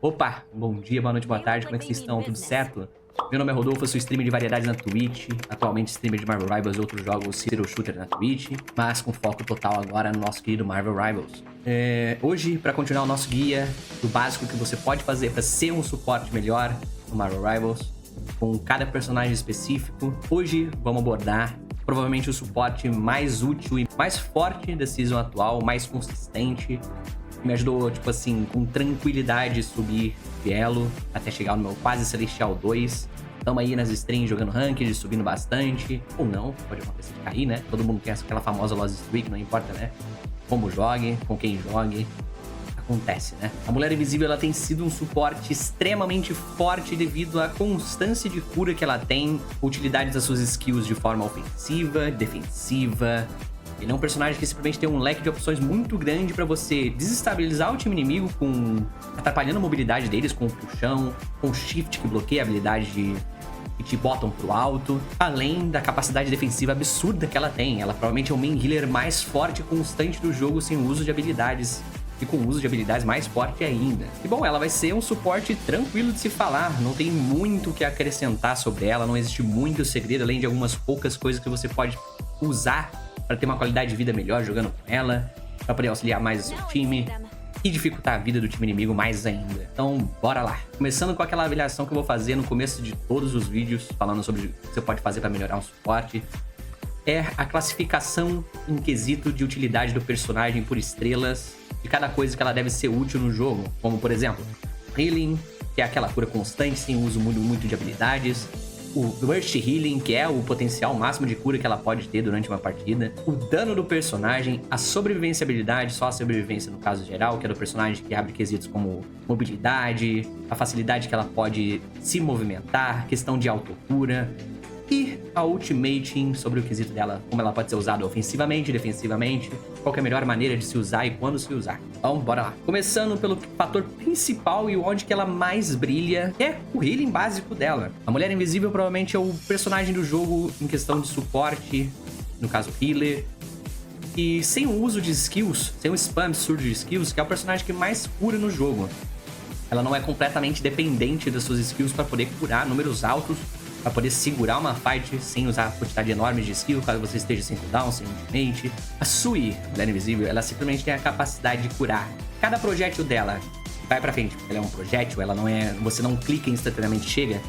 Opa, bom dia, boa noite, boa tarde, como é que vocês estão? Tudo certo? Meu nome é Rodolfo, eu sou streamer de variedades na Twitch, atualmente streamer de Marvel Rivals e outros jogos Hero Shooter na Twitch, mas com foco total agora no nosso querido Marvel Rivals. Hoje, para continuar o nosso guia do básico que você pode fazer para ser um suporte melhor no Marvel Rivals, com cada personagem específico, hoje vamos abordar provavelmente o suporte mais útil e mais forte da season atual, mais consistente, que me ajudou, tipo assim, com tranquilidade subir de elo até chegar no meu quase Celestial 2. Tamo aí nas streams jogando ranked, subindo bastante. Ou não, pode acontecer de cair, né? Todo mundo tem aquela famosa loss streak, não importa, né? Como jogue, com quem jogue. Acontece, né? A Mulher Invisível, ela tem sido um suporte extremamente forte devido à constância de cura que ela tem, utilidade das suas skills de forma ofensiva, defensiva. Ele é um personagem que simplesmente tem um leque de opções muito grande pra você desestabilizar o time inimigo, atrapalhando a mobilidade deles com o puxão, com o shift que bloqueia a habilidade que te botam pro alto, além da capacidade defensiva absurda que ela tem. Ela provavelmente é o main healer mais forte e constante do jogo sem o uso de habilidades, e com o uso de habilidades mais forte ainda. E bom, ela vai ser um suporte tranquilo de se falar, não tem muito o que acrescentar sobre ela, não existe muito segredo, além de algumas poucas coisas que você pode usar para ter uma qualidade de vida melhor jogando com ela, para poder auxiliar mais o seu time e dificultar a vida do time inimigo mais ainda. Então, bora lá. Começando com aquela avaliação que eu vou fazer no começo de todos os vídeos, falando sobre o que você pode fazer para melhorar um suporte, é a classificação em quesito de utilidade do personagem por estrelas, de cada coisa que ela deve ser útil no jogo, como por exemplo, Healing, que é aquela cura constante sem uso muito de habilidades, o Burst Healing, que é o potencial máximo de cura que ela pode ter durante uma partida, o dano do personagem, a sobrevivência habilidade, só a sobrevivência no caso geral, que é do personagem que abre quesitos como mobilidade, a facilidade que ela pode se movimentar, questão de autocura, e a ultimating sobre o quesito dela, como ela pode ser usada ofensivamente, defensivamente, qual é a melhor maneira de se usar e quando se usar. Então, bora lá. Começando pelo fator principal e onde que ela mais brilha, é o healing básico dela. A Mulher Invisível provavelmente é o personagem do jogo em questão de suporte, no caso healer, e sem o uso de skills, sem o spam absurdo de skills, que é o personagem que mais cura no jogo. Ela não é completamente dependente das suas skills para poder curar números altos, para poder segurar uma fight sem usar a quantidade enorme de skill, caso você esteja sem cooldown, sem ultimate. A Sui, Mulher Invisível, ela simplesmente tem a capacidade de curar. Cada projétil dela vai pra frente, porque ela é um projétil, ela não é... Você não clica e instantaneamente chega.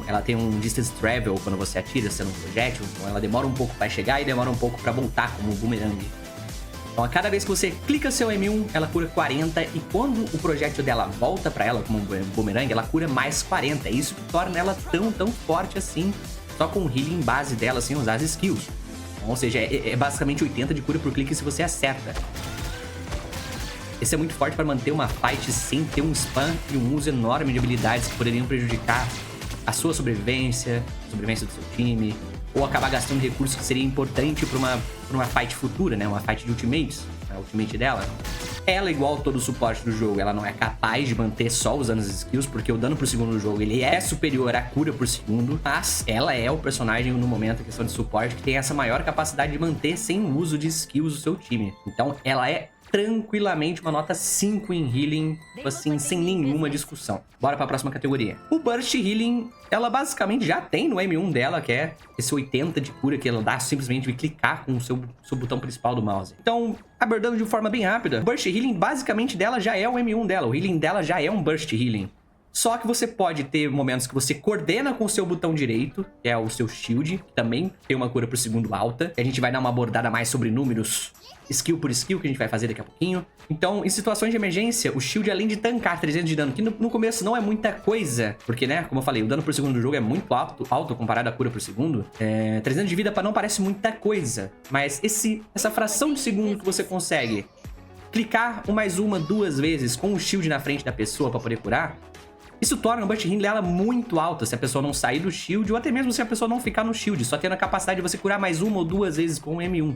Ela tem um distance travel quando você atira, sendo um projétil, então ela demora um pouco pra chegar e demora um pouco pra voltar, como um boomerang. Então, a cada vez que você clica seu M1, ela cura 40, e quando o projétil dela volta pra ela como um boomerang, ela cura mais 40. É isso que torna ela tão forte assim, só com o healing base dela, sem usar as skills. Então, ou seja, é basicamente 80 de cura por clique se você acerta. Esse é muito forte para manter uma fight sem ter um spam e um uso enorme de habilidades que poderiam prejudicar a sua sobrevivência, a sobrevivência do seu time, ou acabar gastando recursos que seria importante para uma fight futura, né? Uma fight de ultimates, a ultimate dela. Ela, igual todo o suporte do jogo, ela não é capaz de manter só usando as skills, porque o dano por segundo do jogo ele é superior à cura por segundo, mas ela é o personagem no momento, em questão de suporte, que tem essa maior capacidade de manter sem o uso de skills do seu time. Então ela é tranquilamente uma nota 5 em healing, assim, sem nenhuma discussão. Bora pra próxima categoria. O Burst Healing, ela basicamente já tem no M1 dela, que é esse 80 de cura que ela dá simplesmente de clicar com o seu botão principal do mouse. Então, abordando de forma bem rápida, o Burst Healing basicamente dela já é o M1 dela, o healing dela já é um Burst Healing. Só que você pode ter momentos que você coordena com o seu botão direito, que é o seu shield, que também tem uma cura por segundo alta. E a gente vai dar uma abordada mais sobre números, skill por skill, que a gente vai fazer daqui a pouquinho. Então, em situações de emergência, o shield, além de tancar 300 de dano, que no começo não é muita coisa, porque, né, como eu falei, o dano por segundo do jogo é muito alto comparado à cura por segundo. 300 de vida não parece muita coisa, mas essa fração de segundo que você consegue clicar uma, duas vezes com o shield na frente da pessoa para poder curar, isso torna o Burst Healing dela muito alta se a pessoa não sair do shield, ou até mesmo se a pessoa não ficar no shield, só tendo a capacidade de você curar mais uma ou duas vezes com o M1.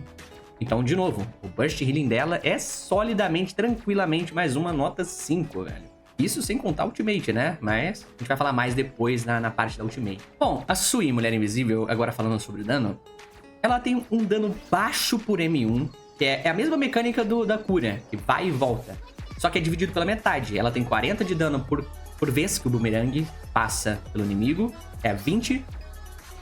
Então, de novo, o Burst Healing dela é solidamente, tranquilamente, mais uma nota 5, velho. Isso sem contar o Ultimate, né? Mas a gente vai falar mais depois na parte da Ultimate. Bom, a Sui, Mulher Invisível, agora falando sobre o dano, ela tem um dano baixo por M1, que é a mesma mecânica da cura, que vai e volta. Só que é dividido pela metade. Ela tem 40 de dano por por vez que o boomerang passa pelo inimigo. É 20.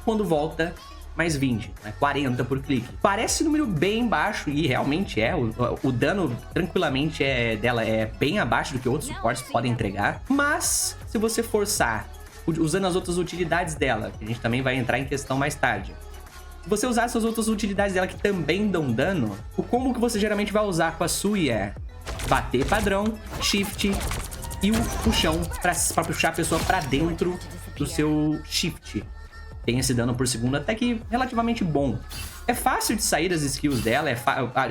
Quando volta, mais 20, né? 40 por clique. Parece um número bem baixo, e realmente é. O dano, tranquilamente, dela é bem abaixo do que outros suportes podem entregar. Mas, se você forçar, usando as outras utilidades dela, que a gente também vai entrar em questão mais tarde. Se você usar essas outras utilidades dela que também dão dano, o combo que você geralmente vai usar com a Sui é bater padrão, shift e o puxão pra puxar a pessoa pra dentro do seu shift. Tem esse dano por segundo até que relativamente bom. É fácil de sair das skills dela,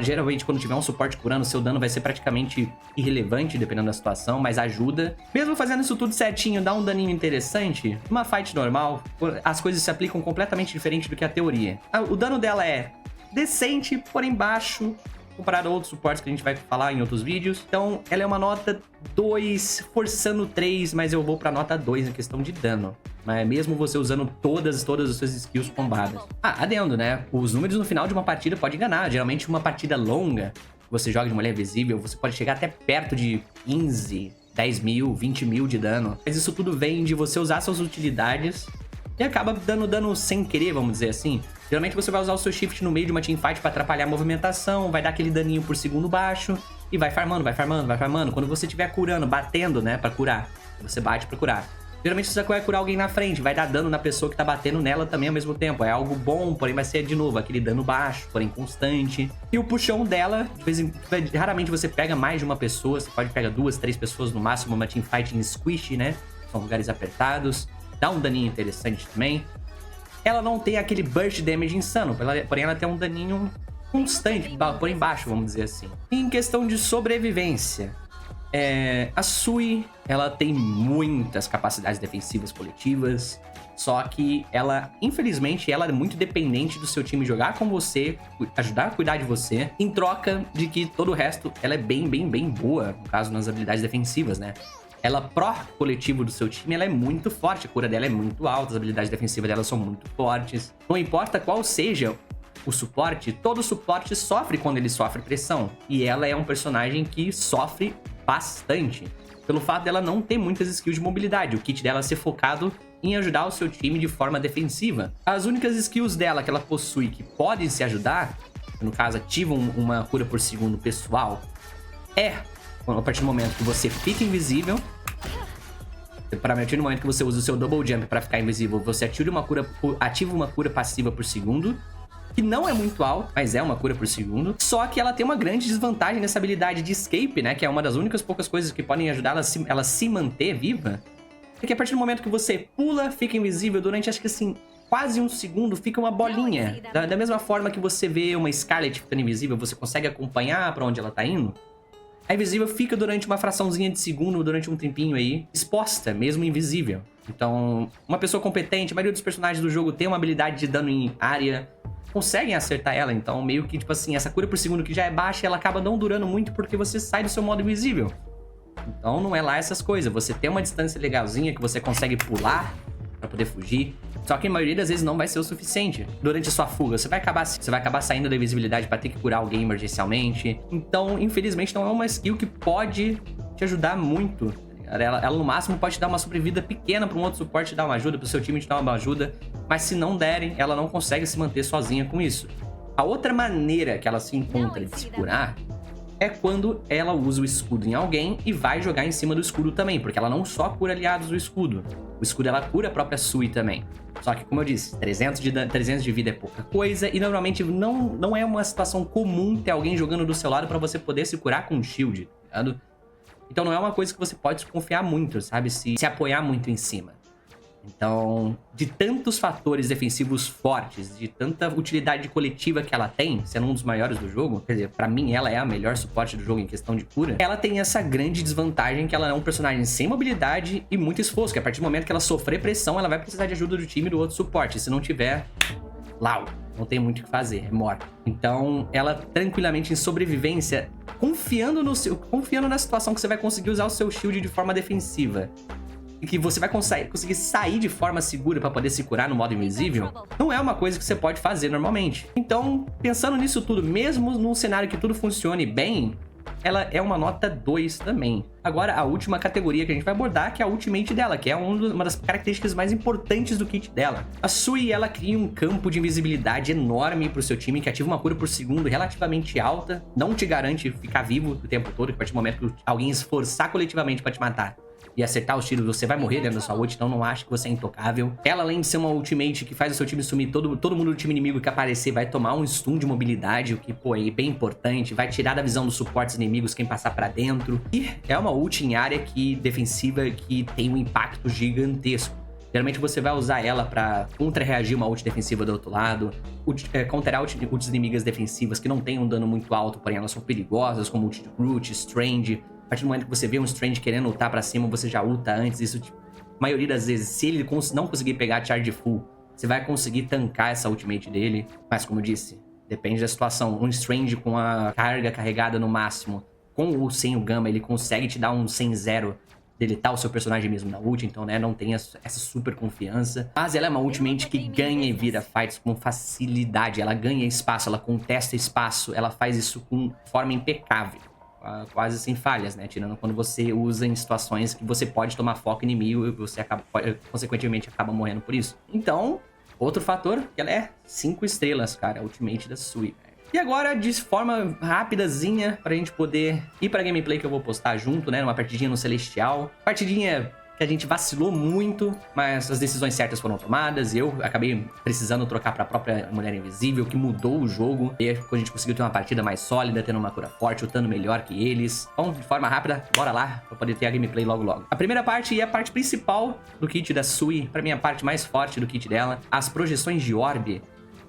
geralmente quando tiver um suporte curando, seu dano vai ser praticamente irrelevante, dependendo da situação, mas ajuda. Mesmo fazendo isso tudo certinho, dá um daninho interessante, numa fight normal, as coisas se aplicam completamente diferente do que a teoria. O dano dela é decente, porém baixo, comparado a outros suportes que a gente vai falar em outros vídeos. Então, ela é uma nota 2, forçando 3, mas eu vou pra nota 2 em questão de dano. Mas mesmo você usando todas as suas skills combadas. Adendo, né? Os números no final de uma partida podem enganar. Geralmente, uma partida longa, você joga de mulher visível, você pode chegar até perto de 15, 10 mil, 20 mil de dano. Mas isso tudo vem de você usar suas utilidades e acaba dando dano sem querer, vamos dizer assim. Geralmente você vai usar o seu shift no meio de uma teamfight pra atrapalhar a movimentação, vai dar aquele daninho por segundo baixo e vai farmando, vai farmando, vai farmando. Quando você estiver curando, batendo, né, pra curar, você bate pra curar. Geralmente você vai curar alguém na frente, vai dar dano na pessoa que tá batendo nela também ao mesmo tempo. É algo bom, porém vai ser, de novo, aquele dano baixo, porém constante. E o puxão dela, raramente você pega mais de uma pessoa, você pode pegar 2, 3 pessoas no máximo, uma teamfight em squish, né? São lugares apertados. Dá um daninho interessante também. Ela não tem aquele burst damage insano, porém ela tem um daninho constante, por embaixo, vamos dizer assim. E em questão de sobrevivência, a Sui, ela tem muitas capacidades defensivas coletivas, só que ela, infelizmente, ela é muito dependente do seu time jogar com você, ajudar a cuidar de você, em troca de que todo o resto, ela é bem boa, no caso, nas habilidades defensivas, né? Ela, pró coletivo do seu time, ela é muito forte, a cura dela é muito alta, as habilidades defensivas dela são muito fortes. Não importa qual seja o suporte, todo suporte sofre quando ele sofre pressão. E ela é um personagem que sofre bastante, pelo fato dela não ter muitas skills de mobilidade, o kit dela ser focado em ajudar o seu time de forma defensiva. As únicas skills dela que ela possui que podem se ajudar, no caso ativam uma cura por segundo pessoal, a partir do momento que você fica invisível, a partir do momento que você usa o seu double jump para ficar invisível, você ativa uma cura passiva por segundo, que não é muito alto, mas é uma cura por segundo. Só que ela tem uma grande desvantagem nessa habilidade de escape, né? Que é uma das únicas poucas coisas que podem ajudar ela se manter viva. É que a partir do momento que você pula, fica invisível durante, acho que assim, quase um segundo, fica uma bolinha. Da mesma forma que você vê uma Scarlet ficando invisível, você consegue acompanhar para onde ela tá indo. A invisível fica durante uma fraçãozinha de segundo, durante um tempinho aí, exposta, mesmo invisível. Então, uma pessoa competente, a maioria dos personagens do jogo tem uma habilidade de dano em área, conseguem acertar ela. Então, meio que, tipo assim, essa cura por segundo que já é baixa, ela acaba não durando muito porque você sai do seu modo invisível. Então, não é lá essas coisas. Você tem uma distância legalzinha que você consegue pular pra poder fugir. Só que a maioria das vezes não vai ser o suficiente. Durante a sua fuga, você vai acabar saindo da invisibilidade pra ter que curar alguém emergencialmente. Então, infelizmente, não é uma skill que pode te ajudar muito. Ela no máximo pode te dar uma sobrevida pequena pra um outro suporte te dar uma ajuda, pro seu time te dar uma ajuda. Mas se não derem, ela não consegue se manter sozinha com isso. A outra maneira que ela se encontra de se curar é quando ela usa o escudo em alguém e vai jogar em cima do escudo também, porque ela não só cura aliados do escudo. O escudo, ela cura a própria Sui também. Só que, como eu disse, 300 de vida é pouca coisa e normalmente não é uma situação comum ter alguém jogando do seu lado pra você poder se curar com um shield, tá ligado? Então não é uma coisa que você pode confiar muito, sabe? Se apoiar muito em cima. Então, de tantos fatores defensivos fortes, de tanta utilidade coletiva que ela tem, sendo um dos maiores do jogo, quer dizer, pra mim ela é a melhor suporte do jogo em questão de cura, ela tem essa grande desvantagem que ela é um personagem sem mobilidade e muito esforço, que a partir do momento que ela sofrer pressão, ela vai precisar de ajuda do time do outro suporte. Se não tiver, lau, não tem muito o que fazer, é morta. Então, ela tranquilamente em sobrevivência, confiando na situação que você vai conseguir usar o seu shield de forma defensiva, e que você vai conseguir sair de forma segura pra poder se curar no modo invisível, não é uma coisa que você pode fazer normalmente. Então, pensando nisso tudo, mesmo num cenário que tudo funcione bem, ela é uma nota 2 também. Agora, a última categoria que a gente vai abordar, que é a Ultimate dela, que é uma das características mais importantes do kit dela. A Sui, ela cria um campo de invisibilidade enorme pro seu time, que ativa uma cura por segundo relativamente alta, não te garante ficar vivo o tempo todo, que a partir do momento que alguém esforçar coletivamente pra te matar e acertar os tiros, você vai morrer dentro da sua ult, então não acho que você é intocável. Ela, além de ser uma ultimate que faz o seu time sumir, todo mundo do time inimigo que aparecer vai tomar um stun de mobilidade, o que, pô, é bem importante, vai tirar da visão dos suportes inimigos quem passar pra dentro. E é uma ult em área defensiva que tem um impacto gigantesco. Geralmente você vai usar ela pra contra-reagir uma ult defensiva do outro lado, counterar ults inimigas defensivas que não tem um dano muito alto, porém elas são perigosas, como ult de Groot, Strange. A partir do momento que você vê um Strange querendo ultar pra cima, você já ulta antes. Isso, tipo, a maioria das vezes, se ele não conseguir pegar a charge full, você vai conseguir tancar essa ultimate dele. Mas, como eu disse, depende da situação. Um Strange com a carga carregada no máximo, com ou sem o Gamma, ele consegue te dar um 100-0, deletar o seu personagem mesmo na ult, então, né, não tem essa super confiança. Mas ela é uma ultimate que ganha e vira fights com facilidade. Ela ganha espaço, ela contesta espaço, ela faz isso com forma impecável. Quase sem falhas, né? Tirando quando você usa em situações que você pode tomar foco inimigo e você consequentemente acaba morrendo por isso. Então, outro fator, que ela é 5 estrelas, cara, a ultimate da Sui. E agora, de forma rapidazinha, pra gente poder ir pra gameplay que eu vou postar junto, né? Numa partidinha no Celestial. Partidinha que a gente vacilou muito, mas as decisões certas foram tomadas. E eu acabei precisando trocar pra própria Mulher Invisível, que mudou o jogo. E a gente conseguiu ter uma partida mais sólida, tendo uma cura forte, lutando melhor que eles. Então, de forma rápida, bora lá pra poder ter a gameplay logo logo. A primeira parte e a parte principal do kit da Sui, pra mim a parte mais forte do kit dela, as projeções de orbe.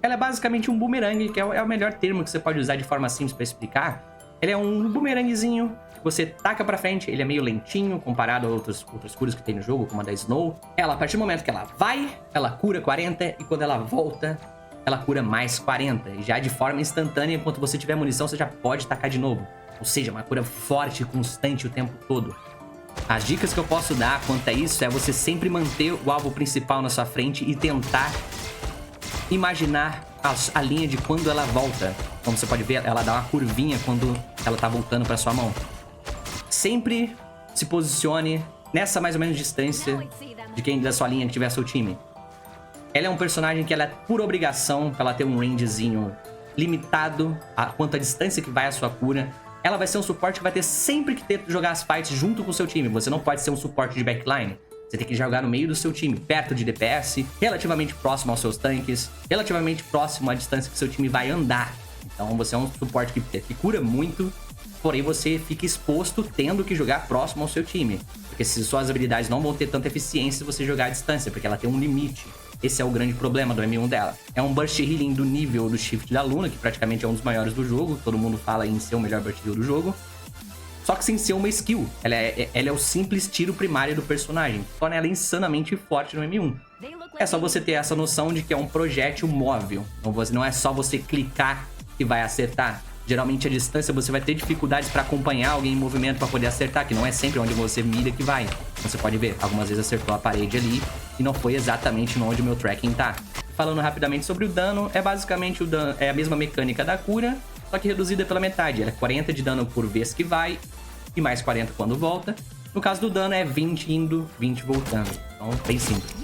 Ela é basicamente um boomerang, que é o melhor termo que você pode usar de forma simples pra explicar. Ele é um boomerangzinho, você taca pra frente, ele é meio lentinho comparado a outras curas que tem no jogo, como a da Snow. Ela, a partir do momento que ela vai, ela cura 40, e quando ela volta, ela cura mais 40. E já de forma instantânea, enquanto você tiver munição, você já pode tacar de novo. Ou seja, uma cura forte e constante o tempo todo. As dicas que eu posso dar quanto a isso é você sempre manter o alvo principal na sua frente e tentar imaginar a linha de quando ela volta. Como você pode ver, ela dá uma curvinha quando ela tá voltando pra sua mão. Sempre se posicione nessa mais ou menos distância de quem da sua linha que tiver seu time. Ela é um personagem que ela é por obrigação, pra ela ter um rangezinho limitado quanto à distância que vai a sua cura. Ela vai ser um suporte que vai ter sempre que jogar as fights junto com o seu time. Você não pode ser um suporte de backline. Você tem que jogar no meio do seu time, perto de DPS, relativamente próximo aos seus tanques, relativamente próximo à distância que seu time vai andar. Então você é um suporte que cura muito, porém você fica exposto tendo que jogar próximo ao seu time. Porque se suas habilidades não vão ter tanta eficiência se você jogar à distância, porque ela tem um limite. Esse é o grande problema do M1 dela. É um burst healing do nível do Shift da Luna, que praticamente é um dos maiores do jogo. Todo mundo fala em ser o melhor burst heal do jogo. Só que sem ser uma skill. Ela é o simples tiro primário do personagem. Torna ela insanamente forte no M1. É só você ter essa noção de que é um projétil móvel. Não é só você clicar que vai acertar. Geralmente a distância você vai ter dificuldades para acompanhar alguém em movimento para poder acertar, que não é sempre onde você mira que vai. Você pode ver, algumas vezes acertou a parede ali e não foi exatamente onde o meu tracking tá. Falando rapidamente sobre o dano, é basicamente é a mesma mecânica da cura, só que reduzida pela metade. Ela é 40 de dano por vez que vai e mais 40 quando volta. No caso do dano é 20 indo, 20 voltando. Então, bem simples.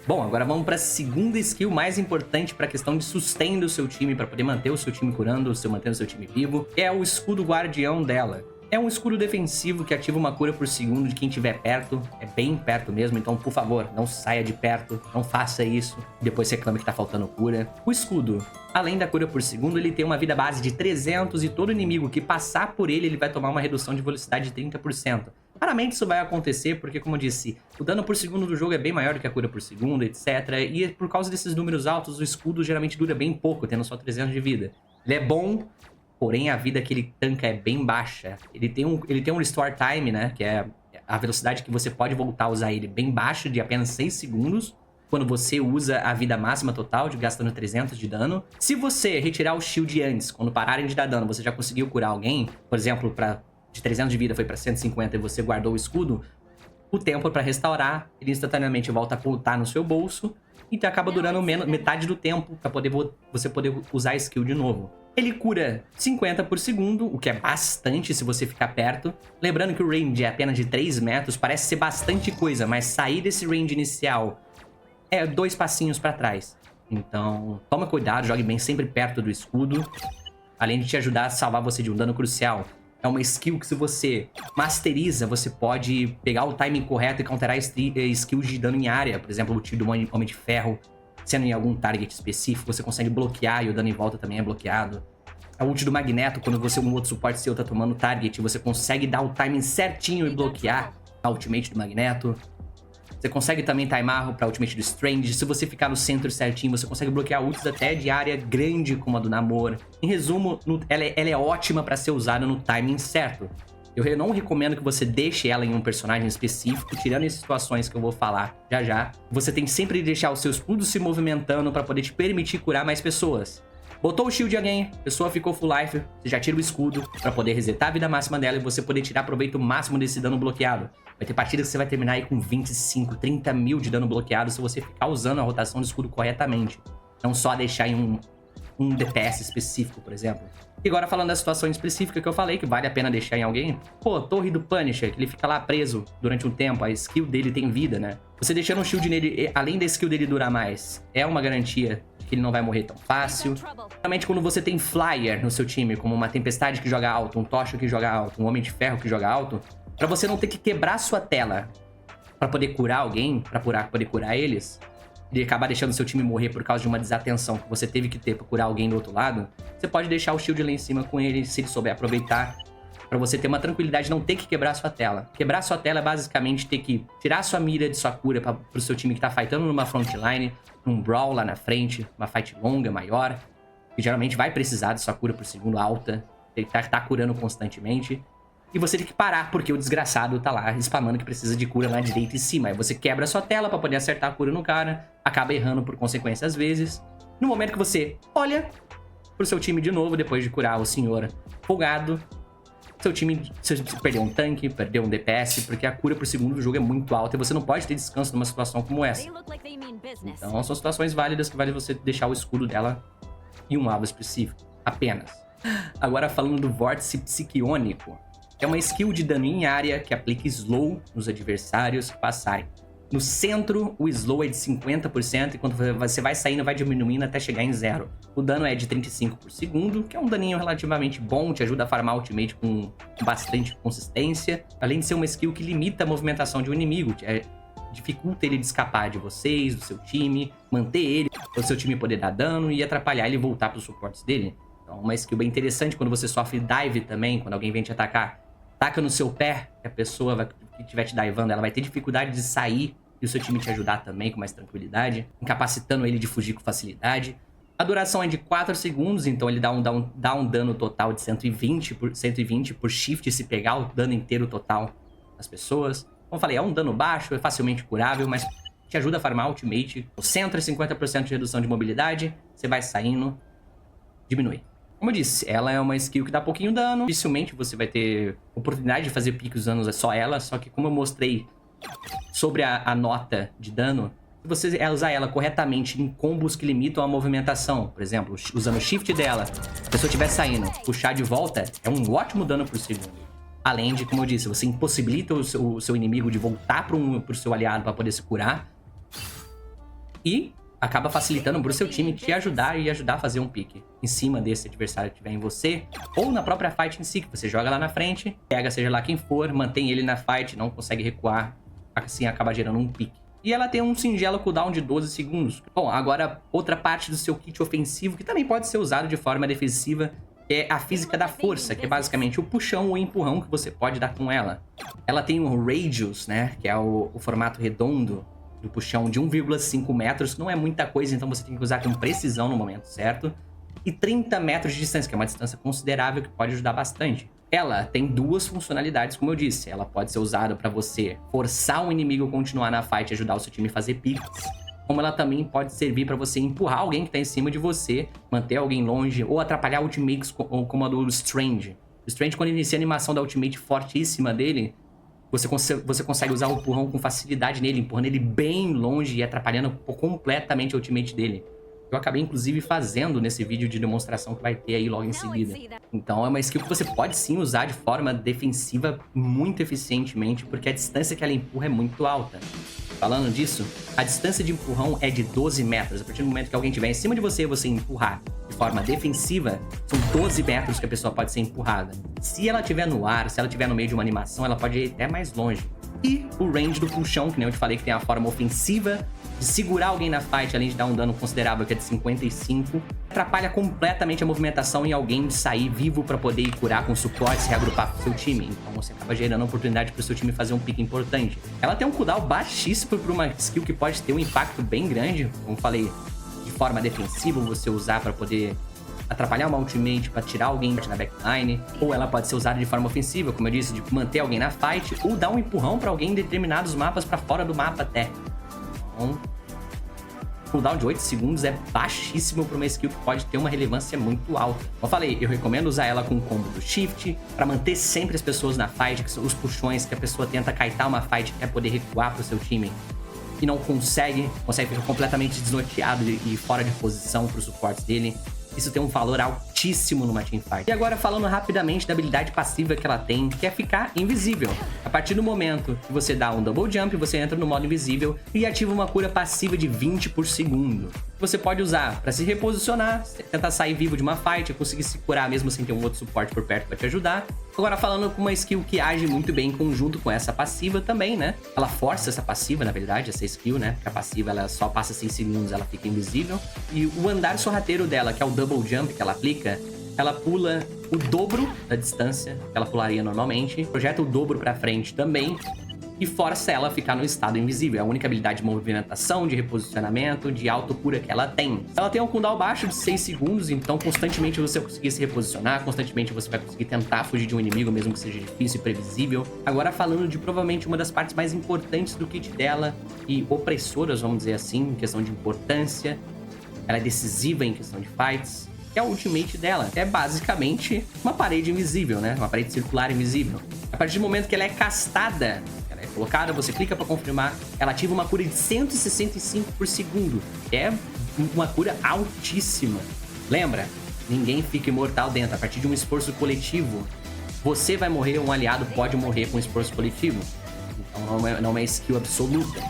Bom, agora vamos para a segunda skill mais importante para a questão de sustain do seu time, para poder manter o seu time curando, mantendo o seu time vivo, é o escudo guardião dela. É um escudo defensivo que ativa uma cura por segundo de quem estiver perto, é bem perto mesmo, então por favor, não saia de perto, não faça isso, depois reclame que tá faltando cura. O escudo, além da cura por segundo, ele tem uma vida base de 300 e todo inimigo que passar por ele vai tomar uma redução de velocidade de 30%. Raramente isso vai acontecer, porque como eu disse, o dano por segundo do jogo é bem maior do que a cura por segundo, etc. E por causa desses números altos, o escudo geralmente dura bem pouco, tendo só 300 de vida. Ele é bom, porém a vida que ele tanca é bem baixa. Ele tem um restore time, né, que é a velocidade que você pode voltar a usar ele bem baixa, de apenas 6 segundos. Quando você usa a vida máxima total, gastando 300 de dano. Se você retirar o shield antes, quando pararem de dar dano, você já conseguiu curar alguém, por exemplo, de 300 de vida foi pra 150 e você guardou o escudo, o tempo pra restaurar, ele instantaneamente volta a voltar no seu bolso e acaba durando metade do tempo pra você poder usar a skill de novo. Ele cura 50 por segundo, o que é bastante se você ficar perto. Lembrando que o range é apenas de 3 metros, parece ser bastante coisa, mas sair desse range inicial é 2 passinhos pra trás. Então, toma cuidado, jogue bem sempre perto do escudo. Além de te ajudar a salvar você de um dano crucial. É uma skill que se você masteriza, você pode pegar o timing correto e counterar skills de dano em área. Por exemplo, o tiro do Homem de Ferro, sendo em algum target específico, você consegue bloquear e o dano em volta também é bloqueado. A ult do Magneto, quando um outro suporte seu tá tomando target, você consegue dar o timing certinho e bloquear a ultimate do Magneto. Você consegue também timar pra ultimate do Strange. Se você ficar no centro certinho, você consegue bloquear ults até de área grande como a do Namor. Em resumo, ela é ótima pra ser usada no timing certo. Eu não recomendo que você deixe ela em um personagem específico, tirando as situações que eu vou falar já já. Você tem sempre de deixar o seu escudo se movimentando pra poder te permitir curar mais pessoas. Botou o shield em alguém, a pessoa ficou full life, você já tira o escudo pra poder resetar a vida máxima dela e você poder tirar proveito máximo desse dano bloqueado. Vai ter partidas que você vai terminar aí com 25, 30 mil de dano bloqueado se você ficar usando a rotação do escudo corretamente. Não só deixar em um DPS específico, por exemplo. E agora falando da situação específica que eu falei, que vale a pena deixar em alguém. Pô, Torre do Punisher, que ele fica lá preso durante um tempo, a skill dele tem vida, né? Você deixando um shield nele, além da skill dele durar mais, é uma garantia que ele não vai morrer tão fácil. Realmente quando você tem Flyer no seu time, como uma Tempestade que joga alto, um Tocha que joga alto, um Homem de Ferro que joga alto, pra você não ter que quebrar sua tela pra poder curar alguém, pra poder curar eles, e acabar deixando seu time morrer por causa de uma desatenção que você teve que ter pra curar alguém do outro lado, você pode deixar o shield lá em cima com ele, se ele souber aproveitar, pra você ter uma tranquilidade de não ter que quebrar sua tela. Quebrar sua tela é basicamente ter que tirar sua mira de sua cura pro seu time que tá fightando numa frontline, num brawl lá na frente, uma fight longa, maior, que geralmente vai precisar de sua cura por segundo alta, tem que tá curando constantemente. E você tem que parar, porque o desgraçado tá lá spamando que precisa de cura na direita em cima. Aí você quebra a sua tela pra poder acertar a cura no cara, acaba errando por consequência às vezes. No momento que você olha pro seu time de novo, depois de curar o senhor folgado, seu time perdeu um tanque, perdeu um DPS, porque a cura por segundo do jogo é muito alta e você não pode ter descanso numa situação como essa. Então são situações válidas que vale você deixar o escudo dela em um alvo específico, apenas. Agora falando do Vórtice Psiquiônico. É uma skill de dano em área que aplica slow nos adversários que passarem. No centro, o slow é de 50%, e quando você vai saindo, vai diminuindo até chegar em 0. O dano é de 35 por segundo, que é um daninho relativamente bom, te ajuda a farmar ultimate com bastante consistência. Além de ser uma skill que limita a movimentação de um inimigo, dificulta ele de escapar de vocês, do seu time, manter ele, para o seu time poder dar dano e atrapalhar ele voltar para os suportes dele. Então, uma skill bem interessante quando você sofre dive também, quando alguém vem te atacar. Taca no seu pé, que a pessoa que estiver te divando, ela vai ter dificuldade de sair e o seu time te ajudar também com mais tranquilidade, incapacitando ele de fugir com facilidade. A duração é de 4 segundos, então ele dá um dano total de 120 por shift se pegar o dano inteiro total das pessoas. Como eu falei, é um dano baixo, é facilmente curável, mas te ajuda a farmar ultimate. O centro é 50% de redução de mobilidade, você vai saindo, diminui. Como eu disse, ela é uma skill que dá pouquinho dano. Dificilmente você vai ter oportunidade de fazer pique usando só ela. Só que como eu mostrei sobre a nota de dano, se você usar ela corretamente em combos que limitam a movimentação, por exemplo, usando o shift dela, se a pessoa estiver saindo, puxar de volta, é um ótimo dano por segundo. Além de, como eu disse, você impossibilita o seu inimigo de voltar pro seu aliado para poder se curar. E acaba facilitando pro seu time te ajudar e ajudar a fazer um pique em cima desse adversário que tiver em você, ou na própria fight em si, que você joga lá na frente, pega seja lá quem for, mantém ele na fight, não consegue recuar, assim acaba gerando um pique. E ela tem um singelo cooldown de 12 segundos. Bom, agora outra parte do seu kit ofensivo, que também pode ser usado de forma defensiva, é a física da força, que é basicamente o puxão ou empurrão que você pode dar com ela. Ela tem um radius, né, que é o formato redondo do puxão de 1,5 metros, que não é muita coisa, então você tem que usar com precisão no momento certo. E 30 metros de distância, que é uma distância considerável que pode ajudar bastante. Ela tem duas funcionalidades, como eu disse. Ela pode ser usada para você forçar um inimigo a continuar na fight e ajudar o seu time a fazer piques. Como ela também pode servir para você empurrar alguém que tá em cima de você, manter alguém longe, ou atrapalhar ultimates como a do Strange. O Strange, quando inicia a animação da ultimate fortíssima dele, você consegue usar o empurrão com facilidade nele, empurrando ele bem longe e atrapalhando completamente a ultimate dele. Eu acabei, inclusive, fazendo nesse vídeo de demonstração que vai ter aí logo em seguida. Então é uma skill que você pode sim usar de forma defensiva muito eficientemente, porque a distância que ela empurra é muito alta. Falando disso, a distância de empurrão é de 12 metros. A partir do momento que alguém estiver em cima de você, você empurrar de forma defensiva, são 12 metros que a pessoa pode ser empurrada. Se ela estiver no ar, se ela estiver no meio de uma animação, ela pode ir até mais longe. E o range do puxão, que nem eu te falei que tem a forma ofensiva de segurar alguém na fight, além de dar um dano considerável, que é de 55, atrapalha completamente a movimentação e alguém sair vivo pra poder ir curar com suporte, se reagrupar com o seu time. Então você acaba gerando a oportunidade pro seu time fazer um pique importante. Ela tem um cooldown baixíssimo pra uma skill que pode ter um impacto bem grande, como falei, de forma defensiva, você usar pra poder atrapalhar uma ultimate pra tirar alguém na backline, ou ela pode ser usada de forma ofensiva, como eu disse, de manter alguém na fight, ou dar um empurrão pra alguém em determinados mapas pra fora do mapa até. Então, o cooldown de 8 segundos é baixíssimo pra uma skill que pode ter uma relevância muito alta. Como eu falei, eu recomendo usar ela com o combo do Shift, pra manter sempre as pessoas na fight, que são os puxões que a pessoa tenta kaitar uma fight e quer poder recuar pro seu time. E não consegue ficar completamente desnorteado e fora de posição pros suportes dele. Isso tem um valor altíssimo numa teamfight. E agora falando rapidamente da habilidade passiva que ela tem, que é ficar invisível. A partir do momento que você dá um double jump, você entra no modo invisível e ativa uma cura passiva de 20 por segundo. Você pode usar para se reposicionar, tentar sair vivo de uma fight, conseguir se curar mesmo sem ter um outro suporte por perto para te ajudar. Agora falando com uma skill que age muito bem em conjunto com essa passiva também, né? Ela força essa passiva, na verdade, essa skill, né? Porque a passiva ela só passa 6 segundos, ela fica invisível. E o andar sorrateiro dela, que é o double jump que ela aplica, ela pula o dobro da distância que ela pularia normalmente, projeta o dobro pra frente também e força ela a ficar no estado invisível. É a única habilidade de movimentação, de reposicionamento, de autocura que ela tem. Ela tem um cooldown baixo de 6 segundos, então constantemente você vai conseguir se reposicionar, constantemente você vai conseguir tentar fugir de um inimigo, mesmo que seja difícil e previsível. Agora falando de provavelmente uma das partes mais importantes do kit dela e opressoras, vamos dizer assim, em questão de importância. Ela é decisiva em questão de fights, que é a ultimate dela. É basicamente uma parede invisível, né? Uma parede circular invisível. A partir do momento que ela é castada, ela é colocada, você clica pra confirmar, ela ativa uma cura de 165 por segundo. É uma cura altíssima. Lembra? Ninguém fica imortal dentro. A partir de um esforço coletivo, você vai morrer, um aliado pode morrer com um esforço coletivo. Então não é uma skill absoluta.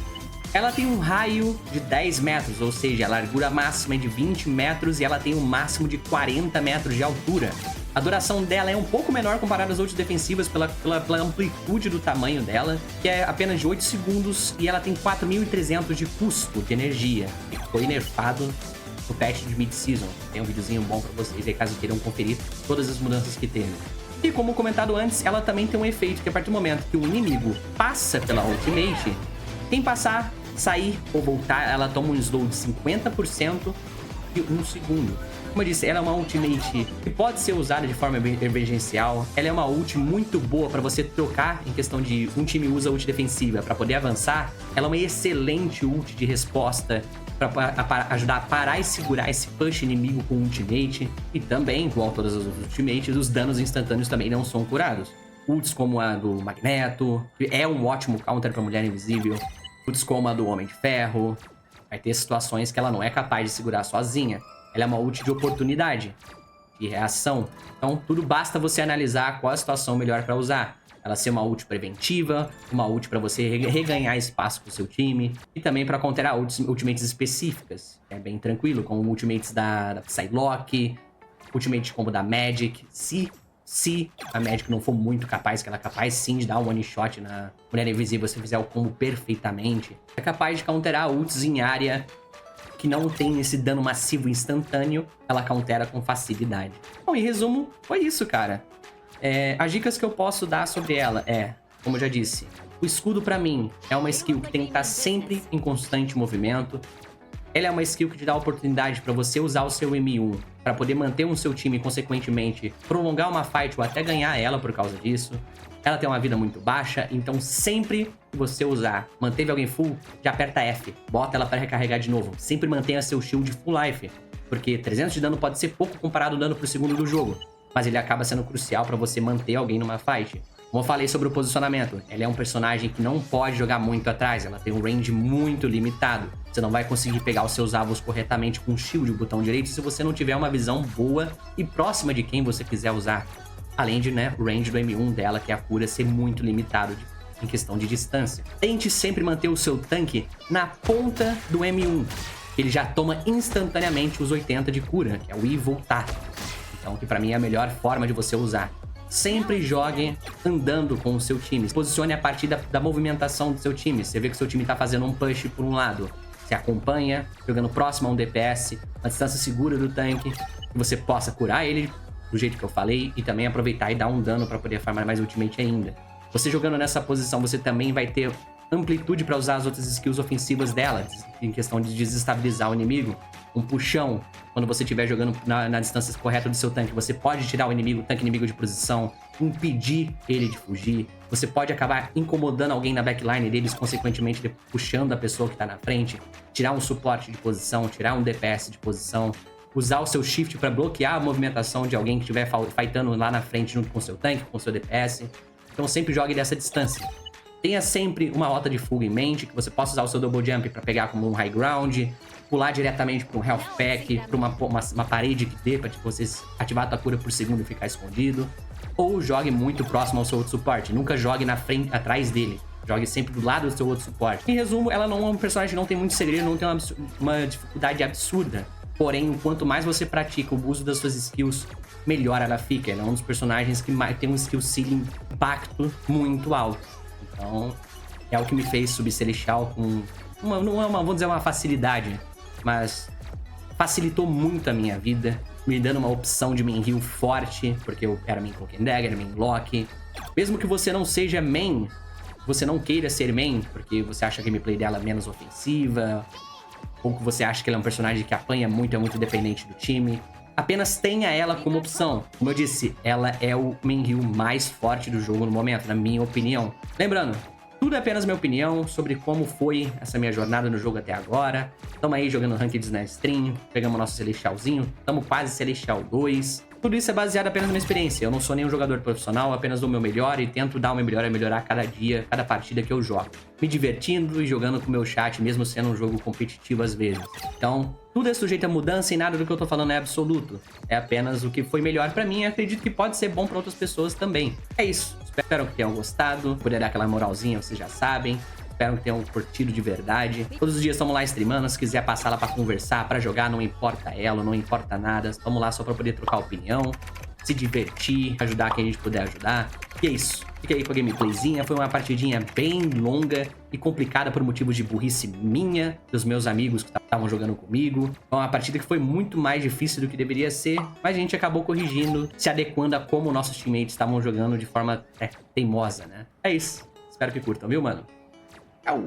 Ela tem um raio de 10 metros, ou seja, a largura máxima é de 20 metros e ela tem um máximo de 40 metros de altura. A duração dela é um pouco menor comparada às outras defensivas pela amplitude do tamanho dela, que é apenas de 8 segundos, e ela tem 4.300 de custo de energia. Foi nerfado no patch de mid-season. Tem um videozinho bom pra vocês ver caso queiram conferir todas as mudanças que teve. E como comentado antes, ela também tem um efeito que a partir do momento que o inimigo passa pela ultimate, quem passar, sair ou voltar, ela toma um slow de 50% e 1 segundo. Como eu disse, ela é uma ultimate que pode ser usada de forma emergencial. Ela é uma ult muito boa para você trocar em questão de um time usa ult defensiva para poder avançar. Ela é uma excelente ult de resposta para ajudar a parar e segurar esse push inimigo com ultimate. E também, igual todas as outras ultimates, os danos instantâneos também não são curados. Ults como a do Magneto, que é um ótimo counter para Mulher Invisível. Ults como a do Homem de Ferro. Vai ter situações que ela não é capaz de segurar sozinha. Ela é uma ult de oportunidade, de reação. Então, tudo basta você analisar qual a situação melhor para usar. Ela ser uma ult preventiva, uma ult para você reganhar espaço pro seu time. E também para counterar ultimates específicas. É bem tranquilo, como ultimates da Psylocke, ultimate combo da Magic. Se a Magic não for muito capaz, que ela é capaz sim de dar um one shot na Mulher Invisível se fizer o combo perfeitamente, é capaz de counterar ults em área que não tem esse dano massivo instantâneo, ela countera com facilidade. Bom, em resumo, foi isso, cara. As dicas que eu posso dar sobre ela como eu já disse, o escudo pra mim é uma skill que tem que estar sempre em constante movimento. Ela é uma skill que te dá a oportunidade para você usar o seu M1 para poder manter o seu time e, consequentemente, prolongar uma fight ou até ganhar ela por causa disso. Ela tem uma vida muito baixa, então sempre que você usar, manteve alguém full, já aperta F, bota ela para recarregar de novo. Sempre mantenha seu shield full life, porque 300 de dano pode ser pouco comparado ao dano por segundo do jogo, mas ele acaba sendo crucial para você manter alguém numa fight. Como eu falei sobre o posicionamento, ela é um personagem que não pode jogar muito atrás, ela tem um range muito limitado. Você não vai conseguir pegar os seus alvos corretamente com o shield, o botão direito, se você não tiver uma visão boa e próxima de quem você quiser usar. Além de, né, o range do M1 dela, que é a cura, ser muito limitado em questão de distância. Tente sempre manter o seu tanque na ponta do M1. Ele já toma instantaneamente os 80 de cura, que é o ir e voltar. Então, que pra mim é a melhor forma de você usar. Sempre jogue andando com o seu time. Se posicione a partir da movimentação do seu time. Você vê que o seu time tá fazendo um push por um lado. Você acompanha, jogando próximo a um DPS, uma distância segura do tanque, que você possa curar ele do jeito que eu falei e também aproveitar e dar um dano pra poder farmar mais ultimate ainda. Você jogando nessa posição, você também vai ter amplitude para usar as outras skills ofensivas dela, em questão de desestabilizar o inimigo. Um puxão, quando você estiver jogando na distância correta do seu tanque, você pode tirar o inimigo, o tanque inimigo de posição, impedir ele de fugir. Você pode acabar incomodando alguém na backline deles, consequentemente puxando a pessoa que está na frente, tirar um suporte de posição, tirar um DPS de posição, usar o seu shift para bloquear a movimentação de alguém que estiver fightando lá na frente junto com o seu tanque, com o seu DPS. Então sempre jogue dessa distância. Tenha sempre uma rota de fuga em mente, que você possa usar o seu double jump para pegar como um high ground, pular diretamente para um health pack, para uma parede que dê para você ativar a tua cura por segundo e ficar escondido. Ou jogue muito próximo ao seu outro suporte. Nunca jogue na frente, atrás dele. Jogue sempre do lado do seu outro suporte. Em resumo, ela não é um personagem que não tem muito segredo, não tem uma dificuldade absurda. Porém, quanto mais você pratica o uso das suas skills, melhor ela fica. Ela é um dos personagens que tem um skill ceiling impacto muito alto. Então, é o que me fez subir Celestial com vamos dizer, uma facilidade, mas facilitou muito a minha vida, me dando uma opção de main heal forte, porque eu era main Cloak and Dagger, main Loki. Mesmo que você não seja main, você não queira ser main, porque você acha a gameplay dela menos ofensiva, ou que você acha que ela é um personagem que apanha muito, é muito dependente do time, apenas tenha ela como opção. Como eu disse, ela é o main heal mais forte do jogo no momento, na minha opinião. Lembrando, tudo é apenas minha opinião sobre como foi essa minha jornada no jogo até agora. Tamo aí jogando Rankeds na stream, pegamos nosso Celestialzinho, tamo quase Celestial 2. Tudo isso é baseado apenas na minha experiência. Eu não sou nenhum jogador profissional, apenas dou o meu melhor e tento dar o meu melhor a melhorar cada dia, cada partida que eu jogo. Me divertindo e jogando com o meu chat, mesmo sendo um jogo competitivo às vezes. Então, tudo é sujeito a mudança e nada do que eu tô falando é absoluto. É apenas o que foi melhor pra mim e acredito que pode ser bom pra outras pessoas também. É isso. Espero que tenham gostado. Poder dar aquela moralzinha, vocês já sabem. Espero que tenham curtido de verdade. Todos os dias estamos lá streamando. Se quiser passar lá pra conversar, pra jogar, não importa ela, não importa nada. Estamos lá só pra poder trocar opinião, se divertir, ajudar quem a gente puder ajudar. E é isso. Fica aí com a gameplayzinha. Foi uma partidinha bem longa e complicada por motivos de burrice minha, dos meus amigos que estavam jogando comigo. Foi uma partida que foi muito mais difícil do que deveria ser, mas a gente acabou corrigindo, se adequando a como nossos teammates estavam jogando de forma teimosa, né? É isso. Espero que curtam, viu, mano? Tchau!